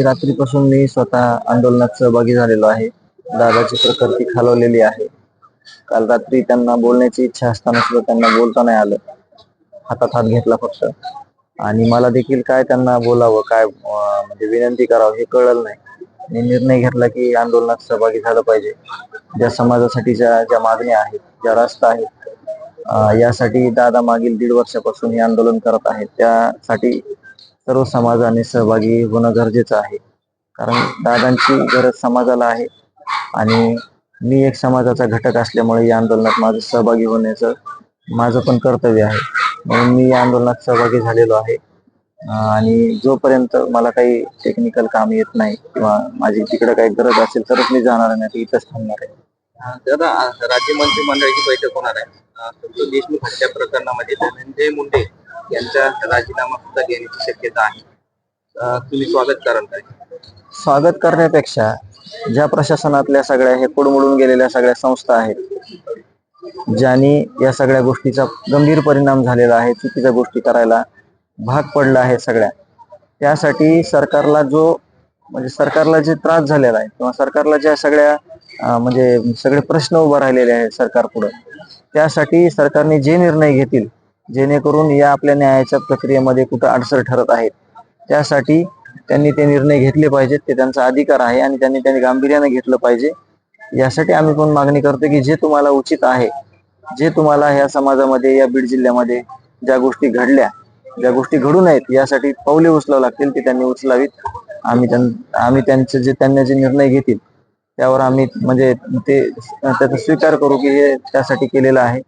रात्रीपासून मी स्वतः आंदोलनात सहभागी झालेलो आहे. दादाची प्रकृती खालावलेली आहे. काल रात्री त्यांना बोलण्याची इच्छा असताना सुद्धा त्यांना बोलता नाही आलं. हातात हात घेतला फक्त. आणि मला देखील काय त्यांना बोलावं, काय म्हणजे विनंती करावं हे कळलं नाही. मी निर्णय घेतला की आंदोलनात सहभागी झालं पाहिजे. ज्या समाजासाठी ज्या मागण्या आहेत, ज्या रस्ता आहेत, यासाठी दादा मागील 1.5 वर्षापासून हे आंदोलन करत आहेत. त्यासाठी सर्व समाजाने सहभागी होणं गरजेचं आहे. कारण दादांची गरज समाजाला आहे आणि मी एक समाजाचा घटक असल्यामुळे या आंदोलनात माझं सहभागी होण्याचं माझं पण कर्तव्य आहे. म्हणून मी या आंदोलनात सहभागी झालेलो आहे. आणि जोपर्यंत मला काही टेक्निकल काम येत नाही किंवा माझी तिकडे काही गरज असेल तरच मी जाणार नाही, इथंच थांबणार आहे. दादा, राज्य मंत्रिमंडळाची बैठक होणार आहे. संतोष देशमुख हत्या प्रकरणामध्ये धनंजय मुंडे यांचा राजीनामा सुद्धा घेण्याची शक्यता आहे. तुम्ही स्वागत कराल काय? स्वागत करण्यापेक्षा ज्या प्रशासनातल्या सगळ्या हे पुढमोडून गेलेल्या सगळ्या संस्था आहेत, ज्यांनी या सगळ्या गोष्टीचा गंभीर परिणाम झालेला आहे, चुकीच्या गोष्टी करायला भाग पडला आहे सगळ्या, त्यासाठी सरकारला जे त्रास झालेला आहे किंवा सरकारला ज्या सगळ्या म्हणजे सगळे प्रश्न उभे राहिलेले आहेत सरकार पुढे, त्यासाठी सरकारने जे निर्णय घेतील जेणेकरून या आपल्या न्यायाच्या प्रक्रियेमध्ये कुठं अडसर ठरत आहेत, त्यासाठी त्यांनी ते निर्णय घेतले पाहिजेत. ते त्यांचा अधिकार आहे आणि त्यांनी गांभीर्याने घेतलं पाहिजे. यासाठी आम्ही पण मागणी करतो की जे तुम्हाला उचित आहे, जे तुम्हाला ह्या समाजामध्ये, या बीड जिल्ह्यामध्ये ज्या गोष्टी घडल्या, ज्या गोष्टी घडू नयेत यासाठी पावले उचलावं लागतील ते त्यांनी उचलावीत. आम्ही त्यांनी जे निर्णय घेतील त्यावर आम्ही म्हणजे त्याचा स्वीकार करू की हे त्यासाठी केलेलं आहे.